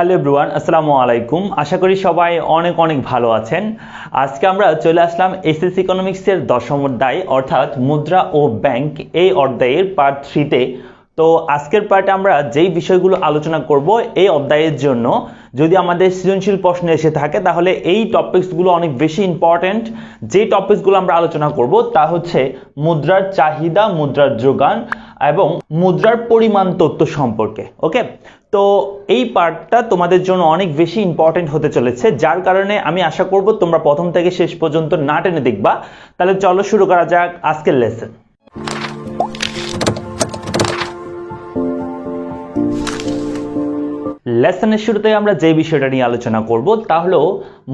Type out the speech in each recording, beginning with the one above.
Hello everyone, আসসালামু আলাইকুম। আশা করি সবাই অনেক অনেক ভালো আছেন। আজকে আমরা চলে আসলাম এসএসসি ইকোনমিক্সের দশম অধ্যায় অর্থাৎ মুদ্রা ও ব্যাংক এই অধ্যায়ের পার্ট 3-তে। তো আজকের পার্টে আমরা যেই বিষয়গুলো আলোচনা করব এই অধ্যায়ের জন্য, যদি আমাদের সৃজনশীল প্রশ্ন এসে থাকে তাহলে এই টপিকসগুলো অনেক বেশি ইম্পর্টেন্ট। যে টপিকসগুলো আমরা আলোচনা করব তা হচ্ছে মুদ্রার চাহিদা, মুদ্রার যোগান এবং মুদ্রার পরিমাণ তথ্য সম্পর্কে। ওকে, তো এই পার্টটা তোমাদের জন্য অনেক বেশি ইম্পর্টেন্ট হতে চলেছে, যার কারণে আমি আশা করব তোমরা প্রথম থেকে শেষ পর্যন্ত না টেনে দেখবা। তাহলে চলো শুরু করা যাক আজকের লেসন। লেসনের শুরুতে আমরা যে বিষয়টা নিয়ে আলোচনা করব তা হলো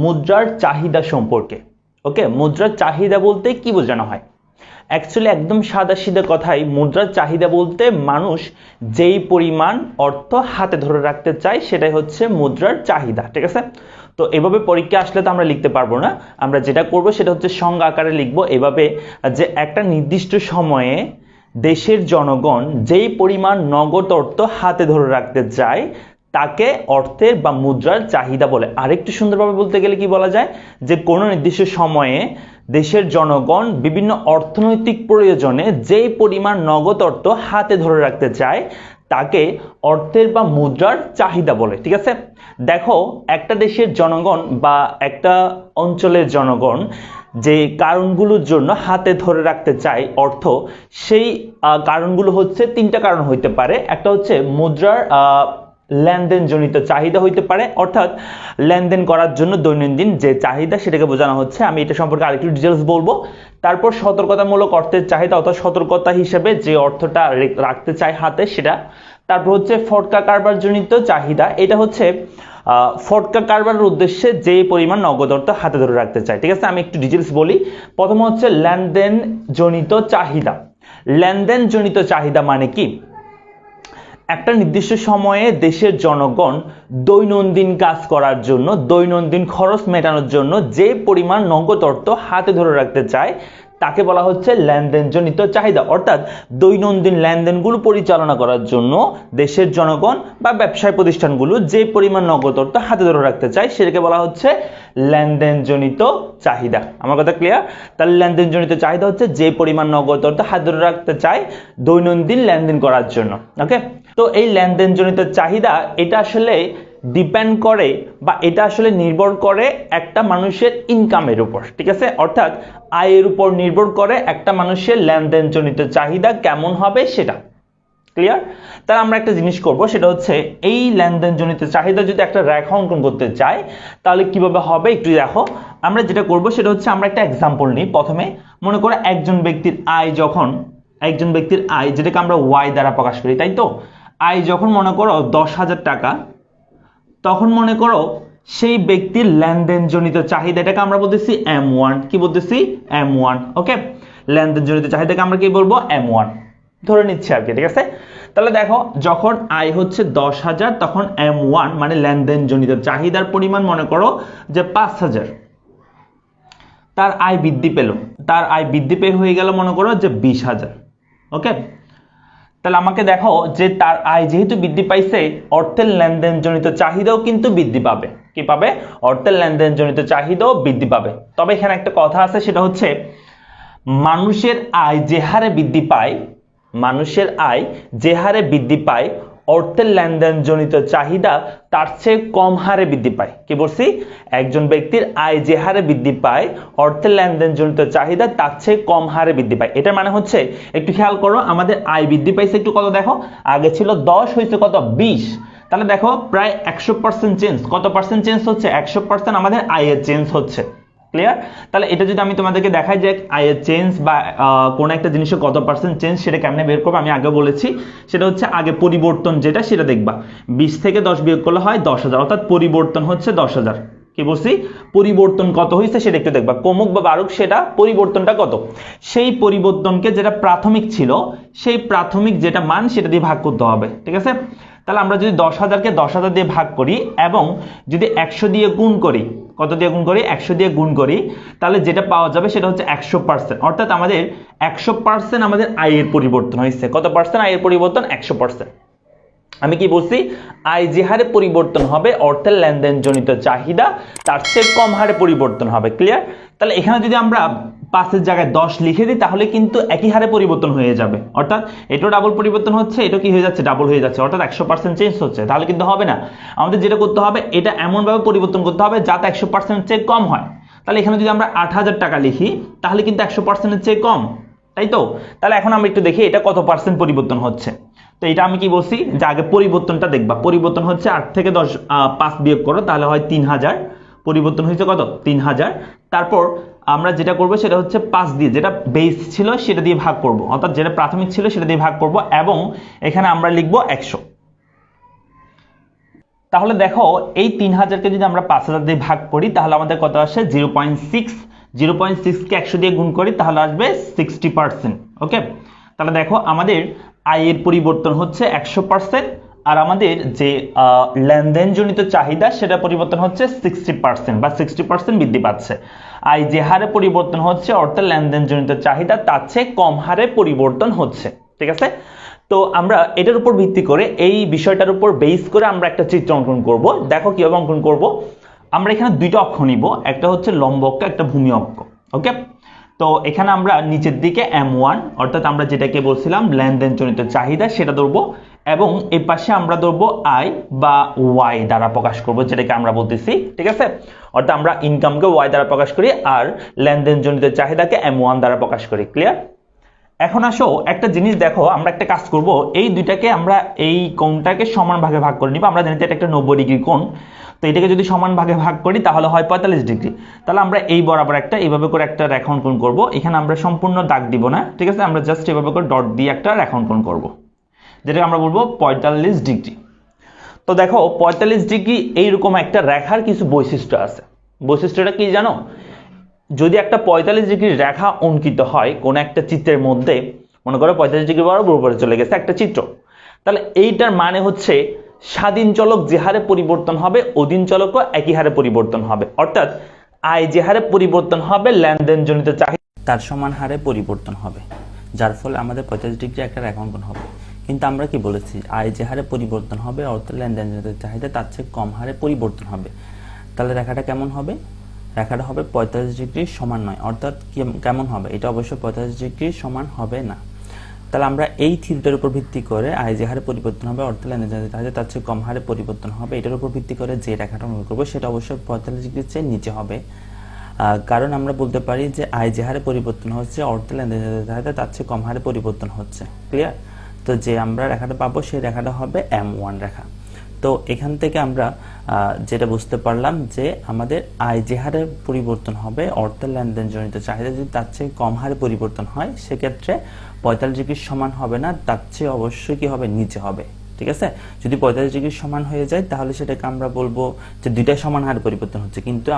মুদ্রার চাহিদা সম্পর্কে। ওকে, মুদ্রার চাহিদা বলতে কি বোঝানো হয়? অ্যাকচুয়ালি একদম সাদাসিধা কথাই, মুদ্রার চাহিদা বলতে মানুষ যেই পরিমাণ অর্থ হাতে ধরে রাখতে চায় সেটাই হচ্ছে মুদ্রার চাহিদা। ঠিক আছে, তো এভাবে পরীক্ষা আসলে তো আমরা লিখতে পারবো না। আমরা যেটা করব সেটা হচ্ছে সংজ্ঞা আকারে লিখবো এভাবে, যে একটা নির্দিষ্ট সময়ে দেশের জনগণ যেই পরিমাণ নগদ অর্থ হাতে ধরে রাখতে চায় তাকে অর্থের বা মুদ্রার চাহিদা বলে। আরেকটু সুন্দরভাবে বলতে গেলে কি বলা যায়, যে কোনো নির্দিষ্ট সময়ে দেশের জনগণ বিভিন্ন অর্থনৈতিক প্রয়োজনে যেই পরিমাণ নগদ অর্থ হাতে ধরে রাখতে চায় তাকে অর্থের বা মুদ্রার চাহিদা বলে। ঠিক আছে, দেখো একটা দেশের জনগণ বা একটা অঞ্চলের জনগণ যে কারণগুলোর জন্য হাতে ধরে রাখতে চায় অর্থ, সেই কারণগুলো হচ্ছে তিনটা কারণ হইতে পারে। একটা হচ্ছে মুদ্রার লেনদেন জনিত চাহিদা হইতে পারে, অর্থাৎ লেনদেন করার জন্য দৈনন্দিন যে চাহিদা সেটাকে বোঝানো হচ্ছে। আমি এটা সম্পর্কে আরেকটু ডিটেলস বলবো। তারপর সতর্কতামূলক অর্থের চাহিদা, অর্থাৎ সতর্কতা হিসেবে যে অর্থটা রাখতে চায় হাতে সেটা। তারপর হচ্ছে ফটকা কারবার জনিত চাহিদা, এটা হচ্ছে ফটকা কারবারের উদ্দেশ্যে যে পরিমাণ নগদ অর্থ হাতে ধরে রাখতে চায়। ঠিক আছে, আমি একটু ডিটেলস বলি। প্রথম হচ্ছে লেনদেন জনিত চাহিদা। লেনদেন জনিত চাহিদা মানে কি? একটা নির্দিষ্ট সময়ে দেশের জনগণ দৈনন্দিন কাজ করার জন্য, দৈনন্দিন খরচ মেটানোর জন্য যে পরিমাণ নগদ অর্থ হাতে ধরে রাখতে চায় তাকে বলা হচ্ছে লেনদেন জনিত চাহিদা। অর্থাৎ দৈনন্দিন লেনদেনগুলো পরিচালনা করার জন্য দেশের জনগণ বা ব্যবসায় প্রতিষ্ঠানগুলো যে পরিমাণ নগদ অর্থ হাতে ধরে রাখতে চায় সেটাকে বলা হচ্ছে লেনদেন জনিত চাহিদা। আমার কথা ক্লিয়ার? তাহলে লেনদেন জনিত চাহিদা হচ্ছে যে পরিমাণ নগদ অর্থ হাতে ধরে রাখতে চায় দৈনন্দিন লেনদেন করার জন্য। ওকে, তো এই লেনদেন জনিত চাহিদা এটা আসলে ডিপেন্ড করে বা এটা আসলে নির্ভর করে একটা মানুষের ইনকামের উপর। ঠিক আছে, অর্থাৎ আয়ের উপর নির্ভর করে একটা মানুষের লেনদেন জনিত চাহিদা কেমন হবে সেটা। ক্লিয়ার? তাহলে আমরা একটা জিনিস করব, সেটা হচ্ছে এই লেনদেন জনিত চাহিদা যদি একটা রেখা অঙ্কন করতে চাই তাহলে কিভাবে হবে একটু দেখো। আমরা যেটা করব সেটা হচ্ছে আমরা একটা এক্সাম্পল নিই। প্রথমে মনে করো একজন ব্যক্তির আয়, যখন একজন ব্যক্তির আয় যেটাকে আমরা ওয়াই দ্বারা প্রকাশ করি, তাই তো? আয় যখন মনে করো 10,000 টাকা, তখন মনে করো সেই ব্যক্তির লেনদেন জনিত চাহিদা এটাকে আমরা বলতেছি M1। কি বলতেছি? M1। ওকে, লেনদেন জনিত চাহিদাকে আমরা কি বলবো? M1 ধরে নিচ্ছি আর কি। ঠিক আছে, তাহলে দেখো যখন আয় হচ্ছে 10,000 তখন M1 মানে লেনদেন জনিত চাহিদার পরিমাণ মনে করো যে 5,000। তার আয় বৃদ্ধি পেল, তার আয় বৃদ্ধি পেয়ে হয়ে গেল মনে করো যে 20,000। ওকে, তাহলে আমাকে দেখো যে তার আয় যেহেতু বৃদ্ধি পাইছে অর্থের লেনদেন জনিত চাহিদাও কিন্তু বৃদ্ধি পাবে। কি পাবে? অর্থের লেনদেন জনিত চাহিদাও বৃদ্ধি পাবে। তবে এখানে একটা কথা আছে, সেটা হচ্ছে মানুষের আয় যে হারে বৃদ্ধি পায়, মানুষের আয় যে হারে বৃদ্ধি পায় অর্থের লেনদেন জনিত চাহিদা তার চেয়ে কম হারে বৃদ্ধি পায়। কি বলছি? একজন ব্যক্তির আয় যে হারে বৃদ্ধি পায় অর্থের লেনদেন জনিত চাহিদা তার চেয়ে কম হারে বৃদ্ধি পায়। এটার মানে হচ্ছে, একটু খেয়াল করো, আমাদের আয় বৃদ্ধি পাইছে একটু কত দেখো, আগে ছিল 10 হয়েছে কত 20। তাহলে দেখো প্রায় 100% চেঞ্জ। কত পার্সেন্ট চেঞ্জ হচ্ছে? 100% আমাদের আয়ের চেঞ্জ হচ্ছে। ক্লিয়ার? তাহলে এটা যদি আমি তোমাদেরকে দেখাই যে আয়ের চেঞ্জ বা কোন একটা জিনিসের কত পার্সেন্ট চেঞ্জ সেটা কেমনে বের করবো আমি আগে বলেছি। সেটা হচ্ছে আগে পরিবর্তন যেটা সেটা দেখবা, 20 থেকে 10 বিয়োগ করলে হয় 10,000, অর্থাৎ পরিবর্তন হচ্ছে 10,000। কি বলছি? পরিবর্তন কত হয়েছে সেটা একটু দেখবা, কমুক বা বাড়ুক সেটা পরিবর্তনটা কত। সেই পরিবর্তনকে যেটা প্রাথমিক ছিল সেই প্রাথমিক যেটা মান সেটা দিয়ে ভাগ করতে হবে। ঠিক আছে, তাহলে আমরা যদি 10,000কে 10,000 দিয়ে ভাগ করি এবং যদি 100 দিয়ে গুণ করি, কত দিয়ে গুণ করি? 100 দিয়ে গুণ করি, তাহলে যেটা পাওয়া যাবে সেটা হচ্ছে 100%। অর্থাৎ আমাদের 100% আমাদের আয়ের পরিবর্তন হয়েছে। কত পার্সেন্ট আয়ের পরিবর্তন? 100%। আমি কি বলছি, আয় যে হারে পরিবর্তন হবে অর্থের লেনদেনজনিত চাহিদা তার চেয়ে কম হারে পরিবর্তন হবে। ক্লিয়ার? তাহলে এখানে যদি আমরা 5 এর জায়গায় 10 লিখে দিই তাহলে কিন্তু একই হারে পরিবর্তন হয়ে যাবে, অর্থাৎ এটাও ডাবল পরিবর্তন হচ্ছে, এটা কি হয়ে যাচ্ছে, ডাবল হয়ে যাচ্ছে, অর্থাৎ 100% চেঞ্জ হচ্ছে। তাহলে কিন্তু হবে না, আমাদের যেটা করতে হবে এটা এমনভাবে পরিবর্তন করতে হবে যাতে 100% চেয়ে কম হয়। তাহলে এখানে যদি আমরা 8000 টাকা লিখি তাহলে কিন্তু 100% চেয়ে কম, তাই তো? তাহলে এখন আমরা একটু দেখি এটা কত পার্সেন্ট পরিবর্তন হচ্ছে। তো এটা আমি কি বলছি যে আগে পরিবর্তনটা দেখবা, পরিবর্তন হচ্ছে 8 থেকে 10 5 বিয়োগ করো তাহলে হয় 3000, পরিবর্তন হয়েছে কত, 3000। তারপর আমরা যেটা করব সেটা হচ্ছে 5 দিয়ে, যেটা বেস ছিল সেটা দিয়ে ভাগ করব, অর্থাৎ যেটা প্রাথমিক ছিল সেটা দিয়ে ভাগ করব, এবং এখানে আমরা লিখব 100। তাহলে দেখো এই 3000কে যদি আমরা 5000 দিয়ে ভাগ করি তাহলে আমাদের কত আসে, 0.6। 0.6 কে 100 দিয়ে গুণ করি তাহলে আসবে 60%। ওকে, তাহলে দেখো আমাদের আয়ের পরিবর্তন হচ্ছে 100%, আর আমাদের যে লেনদেনজনিত চাহিদা সেটা পরিবর্তন হচ্ছে 60% বা 60% বৃদ্ধি পাচ্ছে। আয় যে হারে পরিবর্তন হচ্ছে অর্থাৎ লেনদেনজনিত চাহিদা তার চেয়ে কম হারে পরিবর্তন হচ্ছে। ঠিক আছে? তো আমরা এটার উপর ভিত্তি করে এই বিষয়টার উপর বেস করে আমরা একটা চিত্র অঙ্কন করব। দেখো কিভাবে অঙ্কন করব। আমরা এখানে দুইটা অক্ষ নিব, একটা হচ্ছে লম্ব অক্ষ, একটা ভূমি অক্ষ। ওকে, তো এখানে আমরা নিচের দিকে M1 অর্থাৎ আমরা যেটাকে বলছিলাম লেনদেনজনিত চাহিদা সেটা ধরবো, এবং এই পাশে আমরা ধরবো আই বা ওয়াই দ্বারা প্রকাশ করব, যেটাকে আমরা বলতেছি। ঠিক আছে, অর্থাৎ আমরা ইনকামকে ওয়াই দ্বারা প্রকাশ করি আর লেনদেনজনিত চাহিদাকে M1 দ্বারা প্রকাশ করি। ক্লিয়ার? এখন আসো একটা জিনিস দেখো, আমরা একটা কাজ করব, এই দুইটাকে আমরা এই কোণটাকে সমান ভাগে ভাগ করে নিব। আমরা জানি এটা একটা 90 ডিগ্রি কোণ, তো এটাকে যদি সমান ভাগে ভাগ করি তাহলে হয় 45 ডিগ্রি। তাহলে আমরা এই বরাবর একটা এইভাবে করে একটা রেখা অঙ্কন করব। এখানে আমরা সম্পূর্ণ দাগ দিব না, ঠিক আছে, আমরা জাস্ট এইভাবে করে ডট দিয়ে একটা রেখা অঙ্কন করব, যেটাকে আমরা বলবো 45 ডিগ্রি। তো দেখো 45 ডিগ্রি এইরকম একটা রেখার কিছু বৈশিষ্ট্য আছে। বৈশিষ্ট্যটা কি জানো? যদি একটা 45 ডিগ্রি রেখা অঙ্কিত হয় কোন একটা চিত্রের মধ্যে, মনে করো 45 ডিগ্রি বরাবর উপরে চলে গেছে একটা চিত্র, তাহলে এইটার মানে হচ্ছে স্বাধীন চলক যে হারে পরিবর্তন হবে অধীন চলকও একই হারে পরিবর্তন হবে, অর্থাৎ আয় যে হারে পরিবর্তন হবে লেনদেনজনিত চাহিদা তার সমান হারে পরিবর্তন হবে, যার ফলে আমাদের 45 ডিগ্রি একটা রেখা অঙ্কন হবে। কিন্তু আমরা কি বলেছি, আয় যে হারে পরিবর্তন হবে অর্থাৎ লেনদেনজনিত চাহিদা তার চেয়ে কম হারে পরিবর্তন হবে। তাহলে রেখাটা কেমন হবে? রেখাটা হবে 45 ডিগ্রি সমান নয়, অর্থাৎ কেমন হবে? এটা অবশ্যই 45 ডিগ্রি সমান হবে না। তাহলে আমরা এই থিটার উপর ভিত্তি করে আয় যে হারে পরিবর্তন হবে অর্থাৎ লেনদেনজনিত চাহিদা তার চেয়ে কম হারে পরিবর্তন হবে, এটার উপর ভিত্তি করে যে রেখাটা অঙ্কন করবো সেটা অবশ্যই 45 ডিগ্রির চেয়ে নিচে হবে। কারণ আমরা বলতে পারি যে আয় যে হারে পরিবর্তন হচ্ছে অর্থাৎ লেনদেনজনিত চাহিদা তার চেয়ে কম হারে পরিবর্তন হচ্ছে। ক্লিয়ার? তো যে আমরা রেখাটা পাবো সেই রেখাটা হবে M1 রেখা। তো এখান থেকে আমরা যেটা বুঝতে পারলাম যে আমাদের আয় যে হারে পরিবর্তন হবে অর্থাৎ লেনদেনজনিত চাহিদা যদি তার চেয়ে কম হারে পরিবর্তন হয় সেক্ষেত্রে 45 ডিগ্রির সমান হবে না, তার চেয়ে অবশ্যই কি হবে, নিচে হবে। ঠিক আছে, যদি 45 ডিগ্রির সমান হয়ে যায় তাহলে সেটাকে আমরা বলবো যে দুইটাই সমান হারে পরিবর্তন হচ্ছে, কিন্তু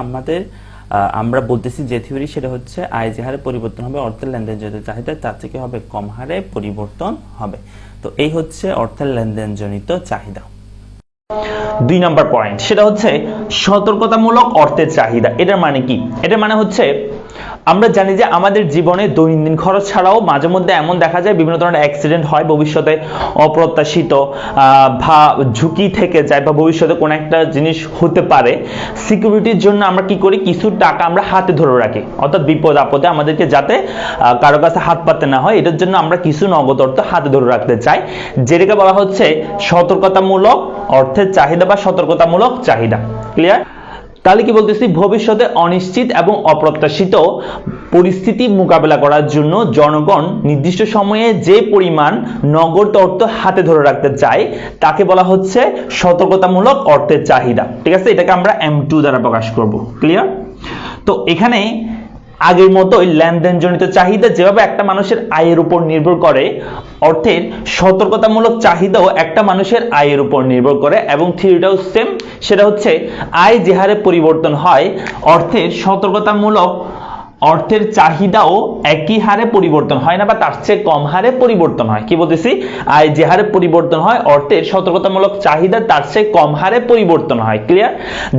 আমরা বলতেছি যে থিওরি সেটা হচ্ছে আয় যে হারে পরিবর্তন হবে অর্থাৎ লেনদেনজনিত চাহিদা তার থেকে হবে কম হারে পরিবর্তন হবে। তো এই হচ্ছে অর্থাৎ লেনদেনজনিত চাহিদা। 2 নম্বর পয়েন্ট, সেটা হচ্ছে সতর্কতামূলক অর্থের চাহিদা। এটার মানে কি? এটার মানে হচ্ছে আমরা জানি যে আমাদের জীবনে দৈনন্দিন খরচ ছাড়াও মাঝে মধ্যে এমন দেখা যায় বিভিন্ন ধরনের অ্যাক্সিডেন্ট হয়, ভবিষ্যতে অপ্রত্যাশিত বা ঝুঁকি থেকে যায় বা ভবিষ্যতে কোনো একটা জিনিস হতে পারে। সিকিউরিটির জন্য আমরা কি করি, কিছু টাকা আমরা হাতে ধরে রাখি, অর্থাৎ বিপদ আপদে আমাদেরকে যাতে কারো কাছে হাত পাততে না হয় এটার জন্য আমরা কিছু নগদ অর্থ হাতে ধরে রাখতে চাই, যেটাকে বলা হচ্ছে সতর্কতামূলক অর্থের চাহিদা বা সতর্কতামূলক চাহিদা। ক্লিয়ার? তাহলে কি বলতেছি, ভবিষ্যতে অনিশ্চিত এবং অপ্রত্যাশিত পরিস্থিতি মোকাবেলা করার জন্য জনগণ নির্দিষ্ট সময়ে যে পরিমাণ নগদ অর্থ হাতে ধরে রাখতে চায় তাকে বলা হচ্ছে সতর্কতামূলক অর্থের চাহিদা। ঠিক আছে, এটাকে আমরা M2 দ্বারা প্রকাশ করব। ক্লিয়ার? তো এখানে আগের মতোই লেনদেনজনিত চাহিদা যেভাবে একটা মানুষের আয়ের উপর নির্ভর করে, অর্থের সতর্কতামূলক চাহিদাও একটা মানুষের আয়ের উপর নির্ভর করে, এবং থিওরিটাও সেম। সেটা হচ্ছে আয় যে হারে পরিবর্তন হয় অর্থের সতর্কতামূলক অর্থের চাহিদাও একই হারে পরিবর্তন হয় না বা তার চেয়ে কম হারে পরিবর্তন হয়। কি বলতেছি, আয় যে হারে পরিবর্তন হয় অর্থের সতর্কতামূলক চাহিদা তার চেয়ে কম হারে পরিবর্তন হয়। ক্লিয়ার?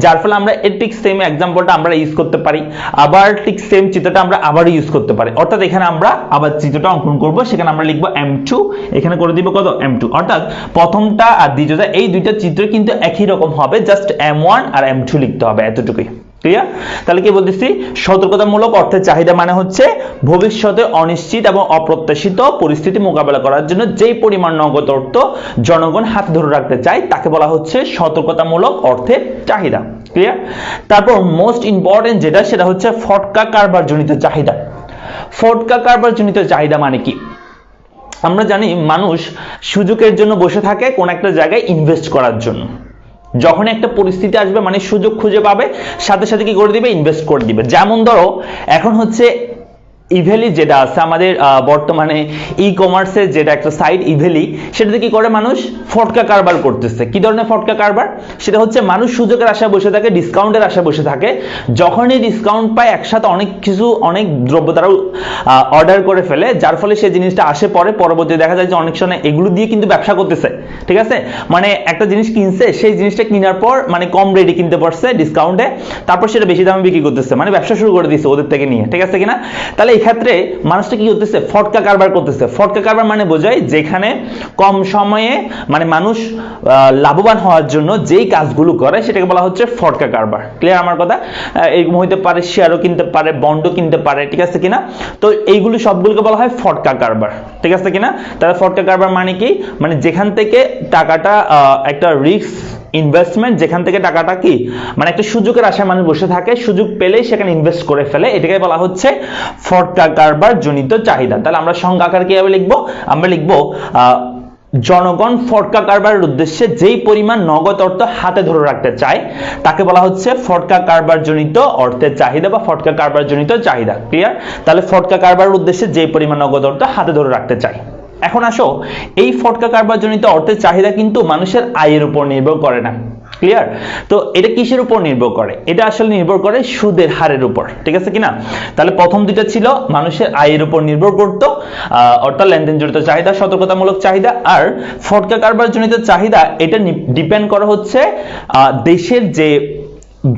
যার ফলে আমরা এর ঠিক সেম এক্সাম্পলটা আমরা ইউজ করতে পারি, আবার ঠিক সেম চিত্রটা আমরা আবার ইউজ করতে পারি। অর্থাৎ এখানে আমরা আবার চিত্রটা অঙ্কন করব, সেখানে আমরা লিখব m2, এখানে করে দিব কত m2। অর্থাৎ প্রথমটা আর দ্বিতীয়টা এই দুইটা চিত্র কিন্তু একই রকম হবে, জাস্ট m1 আর m2 লিখতে হবে, এতটুকুই। ক্লিয়ার? তাহলে কি বলতেছি, সতর্কতামূলক অর্থের চাহিদা মানে হচ্ছে ভবিষ্যতে অনিশ্চিত এবং অপ্রত্যাশিত পরিস্থিতি মোকাবেলা করার জন্য যেই পরিমাণ নগদ অর্থ জনগণ হাতে ধরে রাখতে চায় তাকে বলা হচ্ছে সতর্কতামূলক অর্থের চাহিদা। ক্লিয়ার? তারপর মোস্ট ইম্পর্টেন্ট যেটা, সেটা হচ্ছে ফটকা কারবার জনিত চাহিদা। ফটকা কারবার জনিত চাহিদা মানে কি? আমরা জানি মানুষ সুযোগের জন্য বসে থাকে কোন একটা জায়গায় ইনভেস্ট করার জন্য। যখন একটা পরিস্থিতি আসবে মানে সুযোগ খুঁজে পাবে, সাথে সাথে কি করে দিবে, ইনভেস্ট করে দিবে। যেমন ধরো এখন হচ্ছে ইভেলি যেটা আছে আমাদের বর্তমানে ই কমার্সের যেটা একটা সাইট ইভেলি, সেটাতে কি করে মানুষ ফটকা কারবার করতেছে। কি ধরনের ফটকা কারবার? সেটা হচ্ছে মানুষ সুযোগের আশায় বসে থাকে, ডিসকাউন্টের আশায় বসে থাকে। যখনই ডিসকাউন্ট পায় একসাথে অনেক দ্রব্য তারা অর্ডার করে ফেলে, যার ফলে সেই জিনিসটা আসে পরে, পরবর্তী দেখা যায় যে অনেক সময় এগুলো দিয়ে কিন্তু ব্যবসা করতেছে। ঠিক আছে? মানে একটা জিনিস কিনছে, সেই জিনিসটা কেনার পর মানে কম রেটে কিনতে পারছে ডিসকাউন্টে, তারপর সেটা বেশি দামে বিক্রি করতেছে, মানে ব্যবসা শুরু করে দিচ্ছে ওদের থেকে নিয়ে। ঠিক আছে কিনা? তাহলে এই ক্ষেত্রে মানুষটা কি করতেছে, ফটকা কারবার করতেছে। ফটকা কারবার মানে বোঝায় যেখানে কম সময়ে মানে মানুষ লাভবান হওয়ার জন্য যেই কাজগুলো করে সেটাকে বলা হচ্ছে ফটকা কারবার। ক্লিয়ার আমার কথা? এরকম হইতে পারে শেয়ারও কিনতে পারে, বন্ডও কিনতে পারে। ঠিক আছে কিনা? তো এইগুলো সবগুলোকে বলা হয় ফটকা কারবার। ঠিক আছে কিনা? তাহলে ফটকা কারবার মানে কি, মানে যেখান থেকে টাকাটা একটা রিস্ক ইনভেস্টমেন্ট, যেখান থেকে টাকাটা কি মানে একটা সুযোগের আশায় মানুষ বসে থাকে, সুযোগ পেলেই সেখানে ইনভেস্ট করে ফেলে, এটাকে বলা হচ্ছে ফটকা কারবার জনিত চাহিদা। তাহলে আমরা সংজ্ঞা আকারে কিভাবে লিখবো? আমরা লিখবো জনগণ ফটকা কারবারের উদ্দেশ্যে যেই পরিমাণ নগদ অর্থ হাতে ধরে রাখতে চায় তাকে বলা হচ্ছে ফটকা কারবার জনিত অর্থের চাহিদা বা ফটকা কারবার জনিত চাহিদা। ক্লিয়ার? তাহলে ফটকা কারবারের উদ্দেশ্যে যেই পরিমাণ নগদ অর্থ হাতে ধরে রাখতে চায়। এখন আসো, এই ফটকা কারবার জনিত অর্থের চাহিদা কিন্তু মানুষের আয়ের উপর নির্ভর করে না। ক্লিয়ার? তো এটা কিসের উপর নির্ভর করে? এটা আসলে নির্ভর করে সুদের হারের উপর। ঠিক আছে কিনা? তাহলে প্রথম দুইটা ছিল মানুষের আয়ের উপর নির্ভর করতো, অর্থাৎ লেনদেন জনিত চাহিদা, সতর্কতামূলক চাহিদা। আর ফটকা কারবার জনিত চাহিদা এটা ডিপেন্ড করা হচ্ছে দেশের যে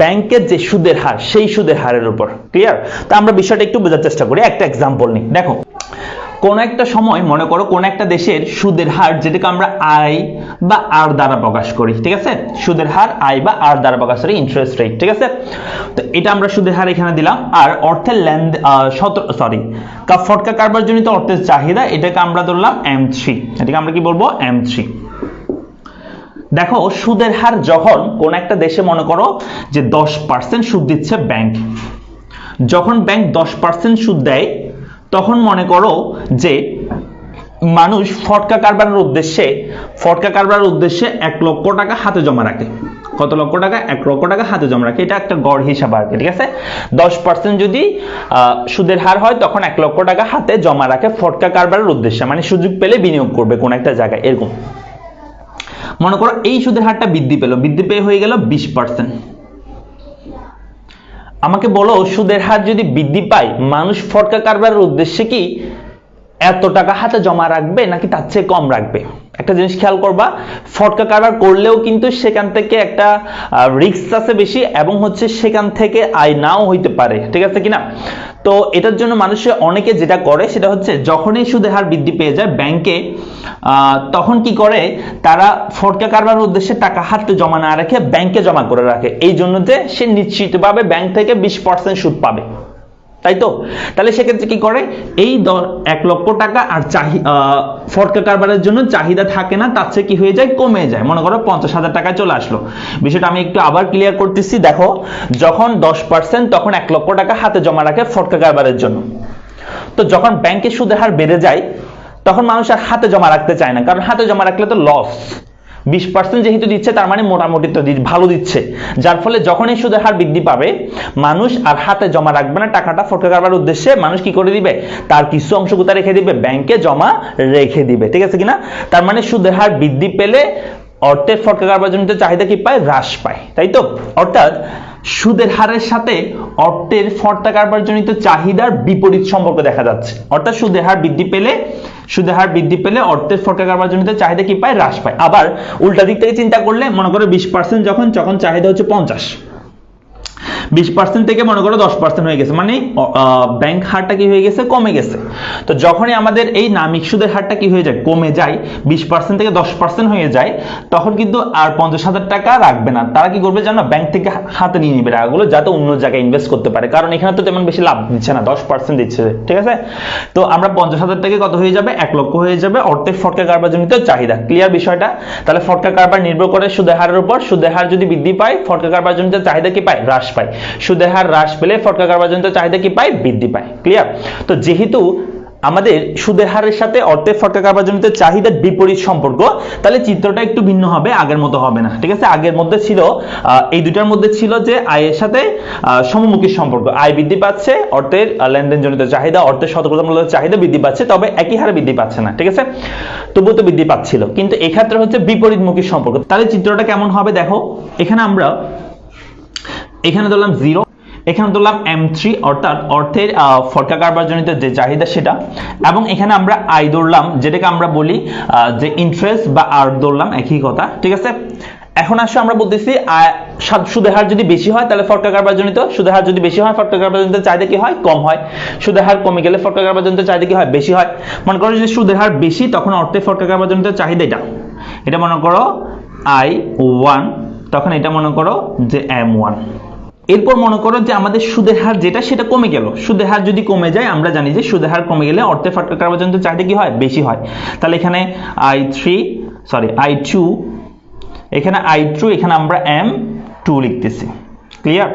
ব্যাংকের যে সুদের হার, সেই সুদের হারের উপর। ক্লিয়ার? তা আমরা বিষয়টা একটু বোঝার চেষ্টা করি। একটা এক্সাম্পল নিই। দেখো, কোন একটা সময় মনে করো কোন একটা দেশের সুদের হার, যেটাকে আমরা আই বা আর দ্বারা প্রকাশ করি। ঠিক আছে? সুদের হার আই বা আর দ্বারা প্রকাশ করি, ইন্টারেস্ট রেট। ঠিক আছে? তো এটা আমরা সুদের হার এখানে দিলাম। আর অর্থের ফটকা কারবার জনিত অর্থের চাহিদা, এটাকে আমরা ধরলাম M3। এটাকে আমরা কি বলবো? M3। দেখো, সুদের হার যখন কোন একটা দেশে মনে করো যে 10% সুদ দিচ্ছে ব্যাংক, যখন ব্যাংক 10% সুদ দেয় তখন মনে করো যে মানুষ ফটকা কারবারের উদ্দেশ্যে 1 লক্ষ টাকা হাতে জমা রাখে। কত লক্ষ টাকা? 1 লক্ষ টাকা হাতে জমা রাখে। এটা একটা গড় হিসাব আর কি। ঠিক আছে? 10% যদি সুদের হার হয় তখন 1 লক্ষ টাকা হাতে জমা রাখে ফটকা কারবারের উদ্দেশ্যে, মানে সুযোগ পেলে বিনিয়োগ করবে কোন একটা জায়গায়। এরকম মনে করো এই সুদের হারটা বৃদ্ধি পেয়ে হয়ে গেল 20%। আমাকে বলো, সুদের হার যদি বৃদ্ধি পায় মানুষ ফটকা কারবারের উদ্দেশ্যে কি এত টাকা হাতে জমা রাখবে নাকি তার চেয়ে কম রাখবে? একটা জিনিস খেয়াল করবা, ফটকা কারবার করলেও কিন্তু সেখান থেকে একটা রিস্ক আছে বেশি, এবং হচ্ছে সেখান থেকে আয় নাও হইতে পারে। ঠিক আছে কিনা? তো এটার জন্য মানুষের অনেকে যেটা করে সেটা হচ্ছে যখনই সুদের হার বৃদ্ধি পেয়ে যায় ব্যাংকে, তখন কি করে তারা ফটকা কারবারের উদ্দেশ্যে টাকা হাতে জমা না রেখে ব্যাংকে জমা করে রাখে, এই জন্য যে সে নিশ্চিতভাবে ব্যাংক থেকে 20% সুদ পাবে। তাই তো? তাহলে সেক্ষেত্রে কি করে, এই 1 লক্ষ টাকা আর ফটকা কারবারের জন্য চাহিদা থাকে না, তার চেয়ে কি হয়ে যায়, কমে যায়। মনে করো 50,000 টাকায় চলে আসলো। বিষয়টা আমি একটু আবার ক্লিয়ার করতেছি। দেখো, যখন 10% তখন 1 লক্ষ টাকা হাতে জমা রাখে ফটকা কারবারের জন্য। তো যখন ব্যাংকের সুদের হার বেড়ে যায় তখন মানুষ আর হাতে জমা রাখতে চায় না, কারণ হাতে জমা রাখলে তো লস। 20% যেহেতু দিচ্ছে তার মানে মোটামুটি তো ভালো দিচ্ছে, যার ফলে যখনই সুদের হার বৃদ্ধি পাবে মানুষ আর হাতে জমা রাখবে না টাকাটা ফটকা কারবার উদ্দেশ্যে। মানুষ কি করে দিবে, তার কিছু অংশ কোথায় রেখে দিবে, ব্যাংকে জমা রেখে দিবে। ঠিক আছে কিনা? তার মানে সুদের হার বৃদ্ধি পেলে অর্থের ফটকা কারবারজনিত চাহিদা কি পায়? হ্রাস পায়, তাই তো? অর্থাৎ সুদের হারের সাথে অর্থের ফটকা কারবারজনিত চাহিদার বিপরীত সম্পর্ক দেখা যাচ্ছে। অর্থাৎ সুদের হার বৃদ্ধি পেলে অর্থের ফটকা কারবারজনিত চাহিদা কি পায়? হ্রাস পায়। আবার উল্টা দিক থেকে চিন্তা করলে মনে করো 20% যখন চাহিদা হচ্ছে 50, 20% থেকে মনে করো 10% হয়ে গেছে, মানে ব্যাংক হারটা কি হয়ে গেছে? কমে গেছে। তো যখনই আমাদের এই নামিক সুদের হারটা কি হয়ে যায়? কমে যায়, 20% থেকে 10% হয়ে যায়, তখন কিন্তু আর 50,000 টাকা রাখবে না। তারা কি করবে জানো? ব্যাংক থেকে হাতে নিয়ে নিবে টাকাগুলো, যাতে অন্য জায়গায় ইনভেস্ট করতে পারে, কারণ এখানে তো তেমন বেশি লাভ দিচ্ছে না, 10% দিচ্ছে, ঠিক আছে? তো আমরা 50,000 থেকে কত হয়ে যাবে? 1 লক্ষ হয়ে যাবে অর্থের ফটকা কারবারজনিত চাহিদা। ক্লিয়ার বিষয়টা? তাহলে ফটকা কারবার নির্ভর করে সুদের হারের উপর। সুদের হার যদি বৃদ্ধি পায়, ফটকা কারবারজনিত চাহিদা কি পায়? হ্রাস পায়। সুদের হার হ্রাস পেলে ফটকা কারবারজনিত চাহিদা কি পায়? বৃদ্ধি পায়। ক্লিয়ার? তো যেহেতু আমাদের সুদের হারের সাথে অর্থের ফটকা কারবারজনিত চাহিদার বিপরীত সম্পর্ক, তাহলে চিত্রটা একটু ভিন্ন হবে, আগের মতো হবে না, ঠিক আছে? আগের মধ্যে ছিল এই দুটার মধ্যে ছিল যে আয়ের সাথে সমমুখী সম্পর্ক, আয় বৃদ্ধি পাচ্ছে, অর্থের লেনদেনজনিত চাহিদা, অর্থের শতকরামূলক চাহিদা বৃদ্ধি পাচ্ছে, তবে একই হারে বৃদ্ধি পাচ্ছে না, ঠিক আছে? তবুও তো বৃদ্ধি পাচ্ছিল, কিন্তু এক্ষেত্রে হচ্ছে বিপরীতমুখী সম্পর্ক। তাহলে চিত্রটা কেমন হবে দেখো, এখানে ধরলাম 0, এখানে ধরলাম M3, অর্থাৎ অর্থের ফটকা কারবারজনিত যে চাহিদা সেটা, এবং এখানে আমরা আয় ধরলাম, যেটাকে আমরা বলি যে ইন্টারেস্ট বা আর ধরলাম, একই কথা, ঠিক আছে? এখন আসলে আমরা বলতেছি সুদের হার যদি বেশি হয় তাহলে ফটকা কারবারজনিত, সুদের হার যদি বেশি হয় ফটকা কারবারজনিত চাহিদা কি হয়? কম হয়। সুদের হার কমে গেলে ফটকা কারবারজনিত চাহিদা কি হয়? বেশি হয়। মনে করো যদি সুদের হার বেশি, তখন অর্থের ফটকা কারবারজনিত চাহিদা এটা মনে করো I1, তখন এটা মনে করো যে M1। এরপর মনে করো যে আমাদের সুদের হার যেটা সেটা কমে গেল। সুদের হার যদি কমে যায়, আমরা জানি যে সুদের হার কমে গেলে অর্থের ফটকা কারবারজনিত চাহিদা কি হয়? বেশি হয়। তাহলে এখানে I2, এখানে I2, এখানে আমরা M2 লিখতেছি। ক্লিয়ার?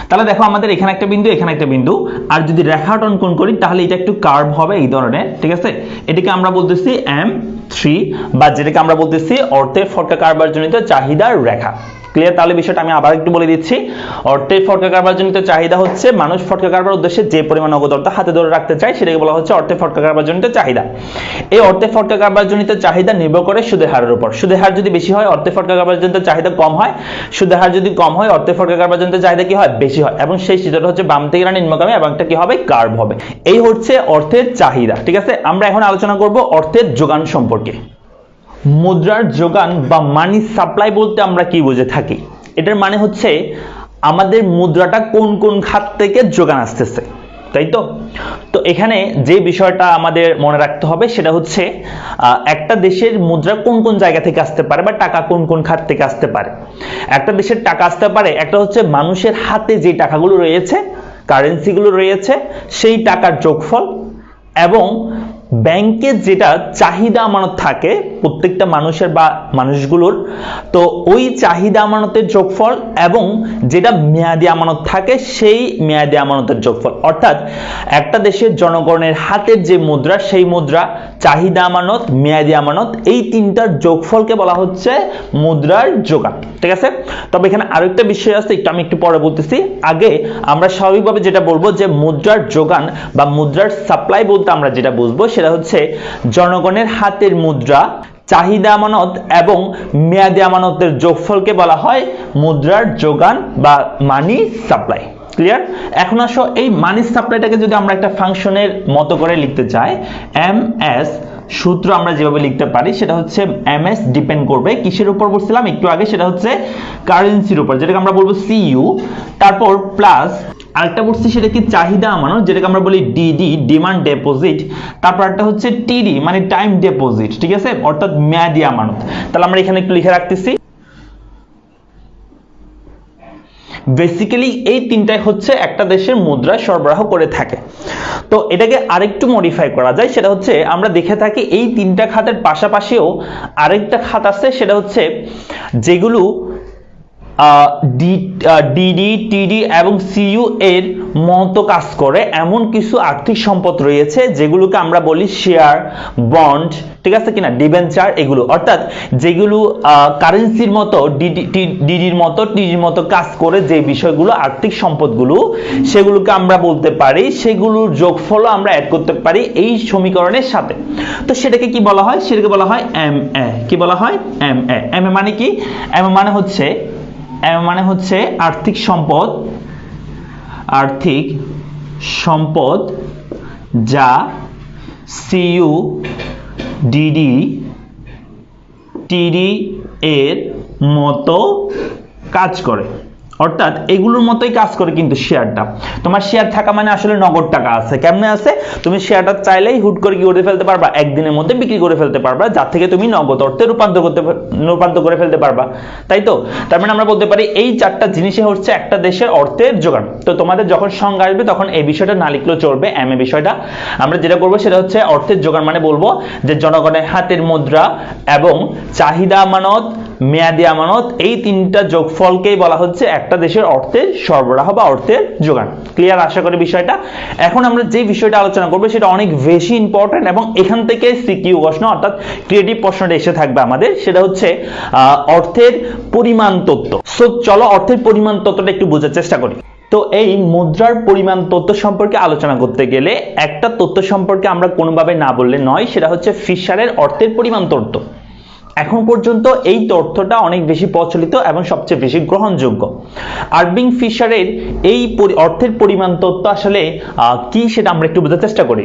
তাহলে দেখো আমাদের এখানে একটা বিন্দু, এখানে একটা বিন্দু, আর যদি রেখা অঙ্কন করি তাহলে এটা একটু কার্ভ হবে এই ধরনের, ঠিক আছে? এটাকে আমরা বলতেছি M3, বা যেটাকে আমরা বলতেছি অর্থের ফটকা কারবারজনিত চাহিদার রেখা। ক্লিয়ার? তাহলে বিষয়টা আমি আবার একটু বলে দিচ্ছি। অর্থের ফটকা কারবারজনিত চাহিদা হচ্ছে মানুষ ফটকা কারবার উদ্দেশ্যে যে পরিমাণ নগদ অর্থ হাতে ধরে রাখতে চায়, সেটাকে বলা হচ্ছে অর্থের ফটকা কারবারজনিত চাহিদা। এই অর্থের ফটকা কারবারজনিত চাহিদা নির্ভর করে সুদের হারের উপর। সুদের হার যদি বেশি হয়, অর্থের ফটকা কারবারজনিত চাহিদা কম হয়। সুদের হার যদি কম হয়, অর্থের ফটকা কারবারজনিত চাহিদা কি হয়? বেশি হয়। এবং সেই চিত্রটা হচ্ছে বাম থেকে নিম্নগামী, এবং একটা কি হবে? কার্ভ হবে। এই হচ্ছে অর্থের চাহিদা, ঠিক আছে? আমরা এখন আলোচনা করব অর্থের যোগান সম্পর্কে। মুদ্রার যোগান বা মানি সাপ্লাই বলতে আমরা কি বুঝে থাকি? এটার মানে হচ্ছে আমাদের মুদ্রাটা কোন কোন খাত থেকে যোগান আসতেছে, তাই তো? তো এখানে যে বিষয়টা আমাদের মনে রাখতে হবে সেটা হচ্ছে একটা দেশের মুদ্রা কোন কোন জায়গা থেকে আসতে পারে, বা টাকা কোন কোন খাত থেকে আসতে পারে। একটা দেশের টাকা আসতে পারে, একটা হচ্ছে মানুষের হাতে যে টাকাগুলো রয়েছে, কারেন্সিগুলো রয়েছে, সেই টাকার যোগফল, এবং ব্যাংকে যেটা চাহিদা আমানত থাকে প্রত্যেকটা মানুষের বা মানুষগুলোর, তো ওই চাহিদা আমানতের যোগফল, এবং যেটা মেয়াদি আমানত থাকে সেই মেয়াদি আমানতের যোগফল। অর্থাৎ একটা দেশের জনগণের হাতের যে মুদ্রা, সেই মুদ্রা, চাহিদা আমানত, মেয়াদি আমানত, এই তিনটার যোগফলকে বলা হচ্ছে মুদ্রার যোগান, ঠিক আছে? তবে এখানে আরেকটা বিষয় আছে, আমি একটু পরে বলতেছি। আগে আমরা স্বাভাবিকভাবে যেটা বলবো যে মুদ্রার যোগান বা মুদ্রার সাপ্লাই বলতে আমরা যেটা বুঝবো সেটা হচ্ছে জনগণের হাতের মুদ্রা, চাহিদা আমানত এবং মেয়াদি আমানতের যোগফলকে বলা হয় মুদ্রার যোগান বা মানি সাপ্লাই। ক্লিয়ার? এখন আসো এই মানি সাপ্লাইটাকে যদি আমরা একটা ফাংশনের মতো করে লিখতে চাই, এমএস সূত্র আমরা যেভাবে লিখতে পারি সেটা হচ্ছে এমএস ডিপেন্ড করবে কিসের উপর বলছিলাম একটু আগে, সেটা হচ্ছে কারেন্সির উপর, যেটাকে আমরা বলবো সিইউ, তারপর প্লাস আরেকটা বলছি সেটা কি চাহিদা আমানত, যেটাকে আমরা বলি ডিডি, ডিমান্ড ডেপোজিট, তারপর একটা হচ্ছে টিডি মানে টাইম ডেপোজিট, ঠিক আছে? অর্থাৎ মেয়াদি আমানত। তাহলে আমরা এখানে একটু লিখে রাখতেছি। বেসিক্যালি এই তিনটাই হচ্ছে একটা দেশের মুদ্রা সরবরাহ করে থাকে। তো এটাকে আরেকটু মডিফাই করা যায়, সেটা হচ্ছে আমরা দেখে থাকি এই তিনটা খাতের পাশাপাশিও আরেকটা খাত আছে, সেটা হচ্ছে যেগুলো ডিডি, টিডি এবং সিইউ এর মতো কাজ করে এমন কিছু আর্থিক সম্পদ রয়েছে যেগুলোকে আমরা বলি শেয়ার, বন্ড, ঠিক আছে কিনা, ডিবেঞ্চার, এগুলো অর্থাৎ যেগুলো কারেন্সির মতো ডিডির মতো টিডির মতো কাজ করে, যে বিষয়গুলো আর্থিক সম্পদগুলো সেগুলোকে আমরা বলতে পারি সেগুলোর যোগফল আমরা অ্যাড করতে পারি এই সমীকরণের সাথে। তো সেটাকে কি বলা হয়? সেটাকে বলা হয় এম এ। কি বলা হয়? M A. এম এ মানে কি? এম এ মানে হচ্ছে আর্থিক সম্পদ, আর্থিক সম্পদ যা সিইউ ডিডি টিডি এর মতো কাজ করে, অর্থাৎ এগুলোর মতোই কাজ করে। কিন্তু শেয়ারটা, তোমার শেয়ার থাকা মানে আসলে নগদ টাকা আছে। কেমনে আছে? তুমি শেয়ারটা চাইলেই হুট করে কি করে ফেলতে পারবা, একদিনের মধ্যে বিক্রি করে ফেলতে পারবা, যার থেকে তুমি নগদ অর্থে রূপান্তর করে ফেলতে পারবা, তাই তো? তার মানে আমরা বলতে পারি এই চারটা জিনিসই হচ্ছে একটা দেশের অর্থের যোগান। তো তোমাদের যখন সংজ্ঞা আসবে তখন এই বিষয়টা না লিখলেও চলবে, এম এ বিষয়টা। আমরা যেটা করবো সেটা হচ্ছে অর্থের যোগান মানে বলবো যে জনগণের হাতের মুদ্রা এবং চাহিদা আমানত, মেয়াদি আমানত, এই তিনটা যোগফলকেই বলা হচ্ছে একটা দেশের অর্থের সরবরাহ বা অর্থের যোগান। ক্লিয়ার আশা করি বিষয়টা। এখন আমরা যে বিষয়টা আলোচনা করবো সেটা অনেক বেশি ইম্পর্টেন্ট এবং এখান থেকে সিকিউ প্রশ্ন অর্থাৎ ক্রিয়েটিভ প্রশ্নটা এসে থাকবে আমাদের, সেটা হচ্ছে অর্থের পরিমাণ তত্ত্ব। সো চলো অর্থের পরিমাণ তত্ত্বটা একটু বোঝার চেষ্টা করি। তো এই মুদ্রার পরিমাণ তত্ত্ব সম্পর্কে আলোচনা করতে গেলে একটা তত্ত্ব সম্পর্কে আমরা কোনোভাবে না বললে নয়, সেটা হচ্ছে ফিশারের অর্থের পরিমাণ তত্ত্ব। এখন পর্যন্ত এই তথ্যটা অনেক বেশি প্রচলিত এবং সবচেয়ে বেশি গ্রহণযোগ্য। আরভিং ফিশারের এই অর্থের পরিমাণ তত্ত্ব আসলে কি সেটা আমরা একটু বোঝার চেষ্টা করি।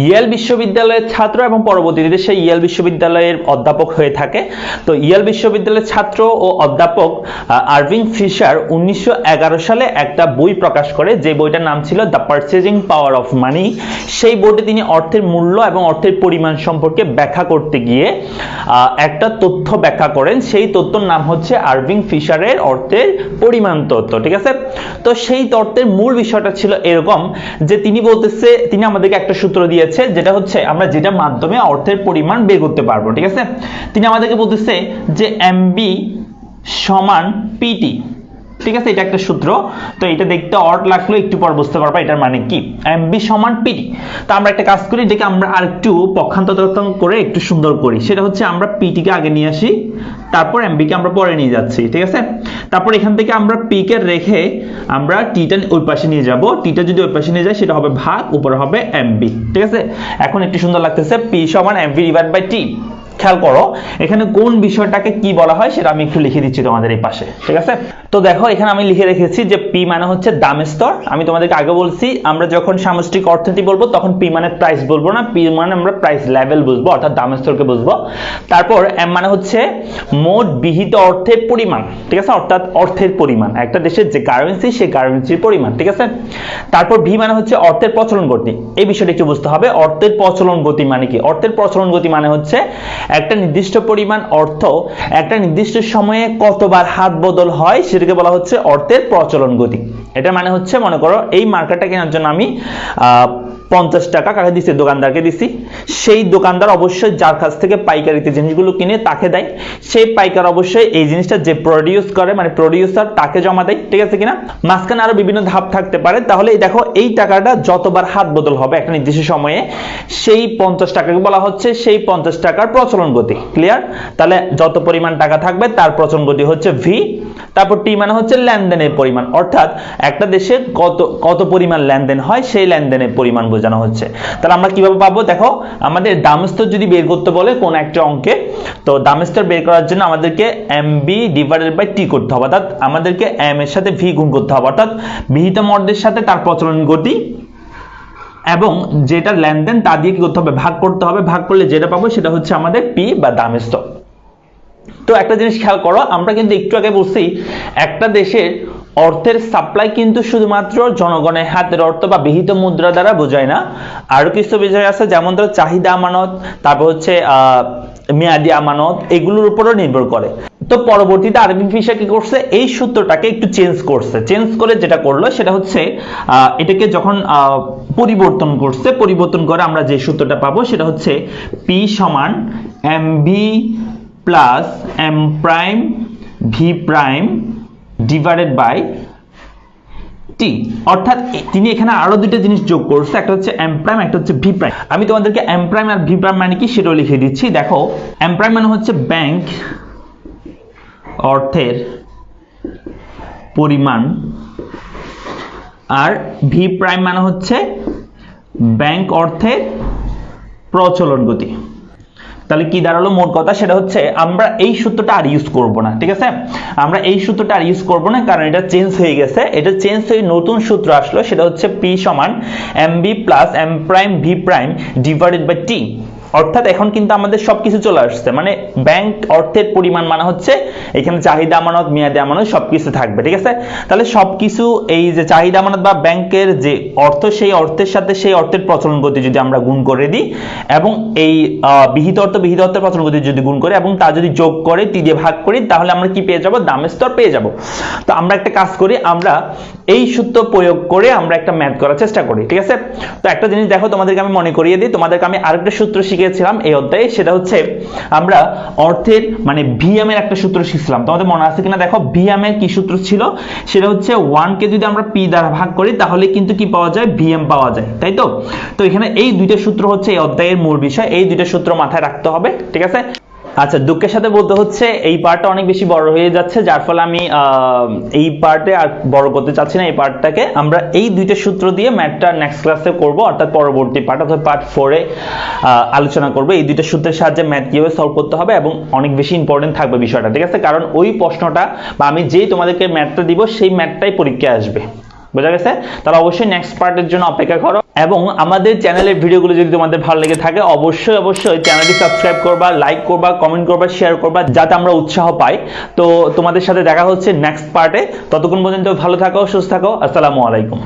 ইয়েল বিশ্ববিদ্যালয়ের ছাত্র এবং পরবর্তীতে সে ইয়েল বিশ্ববিদ্যালয়ের অধ্যাপক হয়ে থাকে। তো ইয়েল বিশ্ববিদ্যালয়ের ছাত্র ও অধ্যাপক আরভিং ফিশার 1911 সালে একটা বই প্রকাশ করে, যে বইটার নাম ছিল the purchasing power of money. সেই বইতে তিনি অর্থের মূল্য এবং অর্থের পরিমাণ সম্পর্কে ব্যাখ্যা করতে গিয়ে একটা তথ্য ব্যাখ্যা করেন। সেই তথ্যের নাম হচ্ছে আরভিং ফিশারের অর্থের পরিমাণ তত্ত্ব, ঠিক আছে? তো সেই তত্ত্বের মূল বিষয়টা ছিল এরকম যে তিনি আমাদেরকে একটা সূত্র দিয়েছে, যেটা হচ্ছে আমরা যেটা মাধ্যমে অর্থের পরিমাণ বের করতে পারবো, ঠিক আছে? তিনি আমাদেরকে বলতেছে যে এমবি সমান পিটি, ঠিক আছে? এটা একটা সূত্র। তো এটা দেখতে অড লাগলো, একটু পর বুঝতে পারবা এটার মানে কি। এমবি সমান পিটি। তো আমরা একটা কাজ করি, এটাকে আমরা আর একটু পক্ষান্তর করে একটু সুন্দর করি। সেটা হচ্ছে আমরা পিটি কে আগে নিয়ে আসি, তারপর এমবি কে আমরা পরে নিয়ে যাচ্ছি, ঠিক আছে? তারপর এখান থেকে আমরা পি কে রেখে আমরা টিটা ওই পাশে নিয়ে যাব। টিটা যদি ওই পাশে নিয়ে যায় সেটা হবে ভাগ, উপরে হবে এমবি, ঠিক আছে? এখন একটু সুন্দর লাগতেছে, পি সমান এমবি ডিভাইড বাই টি। খেয়াল করো এখানে কোন বিষয়টাকে কি বলা হয় সেটা আমি একটু লিখে দিচ্ছি তোমাদের এই পাশে, ঠিক আছে? তো দেখো এখানে আমি লিখে রেখেছি যে পি মানে হচ্ছে দাম স্তর। আমি তোমাদেরকে আগে বলছি আমরা যখন সামষ্টিক অর্থনীতি বলবো তখন পি মানে প্রাইস বলবো না, পি মানে আমরা প্রাইস লেভেল বুঝবো, অর্থাৎ দাম স্তরকে বুঝবো। তারপর এম মানে হচ্ছে মোট বিহিত অর্থের পরিমাণ, ঠিক আছে? অর্থাৎ অর্থের পরিমাণ, একটা দেশের যে কারেন্সি সেই কারেন্সির পরিমাণ, ঠিক আছে? তারপর ভি মানে হচ্ছে অর্থের প্রচলন গতি। এই বিষয়টা একটু বুঝতে হবে, অর্থের প্রচলন গতি মানে কি? অর্থের প্রচলন গতি মানে হচ্ছে একটা নির্দিষ্ট পরিমাণ অর্থ একটা নির্দিষ্ট সময়ে কতবার হাত বদল হয় সেটাকে বলা হচ্ছে অর্থের প্রচলন গতি। এটা মানে হচ্ছে মনে করো এই মার্কারটা কেনার জন্য আমি 50 টাকা কাকে দিছি? দোকানদারকে দিছি। সেই দোকানদার অবশ্যই যার কাছ থেকে পাইকারিতে জিনিসগুলো কিনে তাকে দেয়, সেই পাইকার অবশ্যই এই জিনিসটা যে প্রডিউস করে মানে প্রডিউসার তাকে জমা দেয়, ঠিক আছে কিনা? মাঝখানে আরো বিভিন্ন ধাপ থাকতে পারে। তাহলে দেখো এই টাকাটা যতবার হাত বদল হবে একটা নির্দিষ্ট সময়ে সেই 50 টাকাকে বলা হচ্ছে সেই 50 টাকার প্রচলন গতি। ক্লিয়ার? তাহলে যত পরিমাণ টাকা থাকবে তার প্রচলন গতি হচ্ছে ভি। তারপর টি মানে হচ্ছে লেনদেনের পরিমাণ, অর্থাৎ একটা দেশে কত পরিমাণ লেনদেন হয় সেই লেনদেনের পরিমাণ বোঝানো হচ্ছে। তাহলে আমরা কিভাবে পাবো? দেখো আমাদের দাম স্তর যদি বের করতে বলে কোন একটা অঙ্কে, তো দাম স্তর বের করার জন্য আমাদেরকে এমবি ডিভাইডেড বাই টি করতে হবে, অর্থাৎ আমাদেরকে এম এর সাথে ভি গুণ করতে হবে, অর্থাৎ বিহিত মূল্যের সাথে তার প্রচলন গতি এবং যেটা লেনদেন তা দিয়ে কি করতে হবে? ভাগ করতে হবে। ভাগ করলে যেটা পাবো সেটা হচ্ছে আমাদের পি বা দাম স্তর। তো একটা জিনিস খেয়াল করো, আমরা কিন্তু একটু আগে বলছি একটা দেশের অর্থের সাপ্লাই কিন্তু শুধুমাত্র জনগণের হাতের অর্থ বা বিহিত মুদ্রা দ্বারা বোঝায় না, আরো কিছু বিষয় আছে, যেমন ধরো চাহিদা আমানত, তারপর হচ্ছে মেয়াদি আমানত, এগুলোর উপরও নির্ভর করে। তো পরবর্তীতে আরভিং ফিশার কি করছে? এই সূত্রটাকে একটু চেঞ্জ করছে। চেঞ্জ করে যেটা করলো সেটা হচ্ছে এটাকে যখন পরিবর্তন করছে, পরিবর্তন করে আমরা যে সূত্রটা পাবো সেটা হচ্ছে পি সমান m v plus m prime v prime divided by t, অর্থাৎ তিনি এখানে আরো দুইটা জিনিস যোগ করছে, একটা হচ্ছে এম প্রাইম, একটা হচ্ছে ভি প্রাইম। আমি তোমাদেরকে এম প্রাইম আর ভি প্রাইম মানে কি সেটাও লিখে দিচ্ছি। দেখো, এম প্রাইম মানে হচ্ছে ব্যাংক অর্থের পরিমাণ, আর ভি প্রাইম মানে হচ্ছে ব্যাংক অর্থের প্রচলন গতি। তাহলে কি দাঁড়ালো মোট কথা, সেটা হচ্ছে আমরা এই সূত্রটা আর ইউজ করব না, ঠিক আছে? আমরা এই সূত্রটা আর ইউজ করব না, কারণ এটা চেঞ্জ হয়ে গেছে। এটা চেঞ্জ হয়ে নতুন সূত্র আসলো, সেটা হচ্ছে পি সমান m b plus m prime v prime divided by t. অর্থাৎ এখন কিন্তু আমাদের সবকিছু চলে আসছে, মানে ব্যাংক অর্থের পরিমাণ মানে হচ্ছে এখানে চাহিদা আমানত, মেয়াদে আমানত সবকিছু থাকবে, ঠিক আছে? তাহলে সবকিছু এই যে চাহিদা আমানত বা ব্যাংকের যে অর্থ, সেই অর্থের সাথে সেই অর্থের প্রচলন গতি যদি আমরা গুণ করে দিই, এবং এই বিহিত অর্থের প্রচলন গতি যদি গুণ করে এবং তা যদি যোগ করে টি দিয়ে ভাগ করি, তাহলে আমরা কি পেয়ে যাব? দামের স্তর পেয়ে যাব। তো আমরা একটা কাজ করি, আমরা এই সূত্র প্রয়োগ করে আমরা একটা ম্যাথ করার চেষ্টা করি, ঠিক আছে? তো একটা জিনিস দেখো, তোমাদেরকে আমি মনে করিয়ে দিই, তোমাদেরকে আমি আরেকটা সূত্র শিখিয়েছিলাম এই অধ্যায়ে, সেটা হচ্ছে আমরা অর্থের মানে ভিএম এর একটা সূত্র শিখছিলাম। তোমাদের মনে আছে কিনা দেখো, ভিএম এর কি সূত্র ছিল? সেটা হচ্ছে 1 কে যদি আমরা পি দ্বারা ভাগ করি তাহলে কিন্তু কি পাওয়া যায়? ভিএম পাওয়া যায়, তাই তো? তো এখানে এই দুইটা সূত্র হচ্ছে এই অধ্যায়ের মূল বিষয়, এই দুইটা সূত্র মাথায় রাখতে হবে, ঠিক আছে? আচ্ছা, দুঃখের সাথে বলতে হচ্ছে এই পার্টটা অনেক বেশি বড় হয়ে যাচ্ছে, যার ফলে আমি এই পার্টে আর বড় করতে চাচ্ছি না। এই পার্টটাকে আমরা এই দুইটা সূত্র দিয়ে ম্যাথটা নেক্সট ক্লাসে করব, অর্থাৎ পরবর্তী পার্ট অর্থাৎ পার্ট 4 এ আলোচনা করব এই দুইটা সূত্রের সাহায্যে ম্যাথ কিভাবে সলভ করতে হবে, এবং অনেক বেশি ইম্পর্টেন্ট থাকবে বিষয়টা, ঠিক আছে? কারণ ওই প্রশ্নটা বা আমি যেই তোমাদেরকে ম্যাথটা দিব সেই ম্যাথটাই পরীক্ষায় আসবে, বোঝা গেছে? তাহলে অবশ্যই নেক্সট পার্টের জন্য অপেক্ষা করো, এবং আমাদের চ্যানেলের ভিডিওগুলো যদি তোমাদের ভালো লেগে থাকে অবশ্যই চ্যানেলটি সাবস্ক্রাইব করবা, লাইক করবা, কমেন্ট করবা, শেয়ার করবা, যাতে আমরা উৎসাহ পাই। তো তোমাদের সাথে দেখা হচ্ছে নেক্সট পার্টে। ততক্ষণ পর্যন্ত ভালো থাকো, সুস্থ থাকো। আসসালামু আলাইকুম।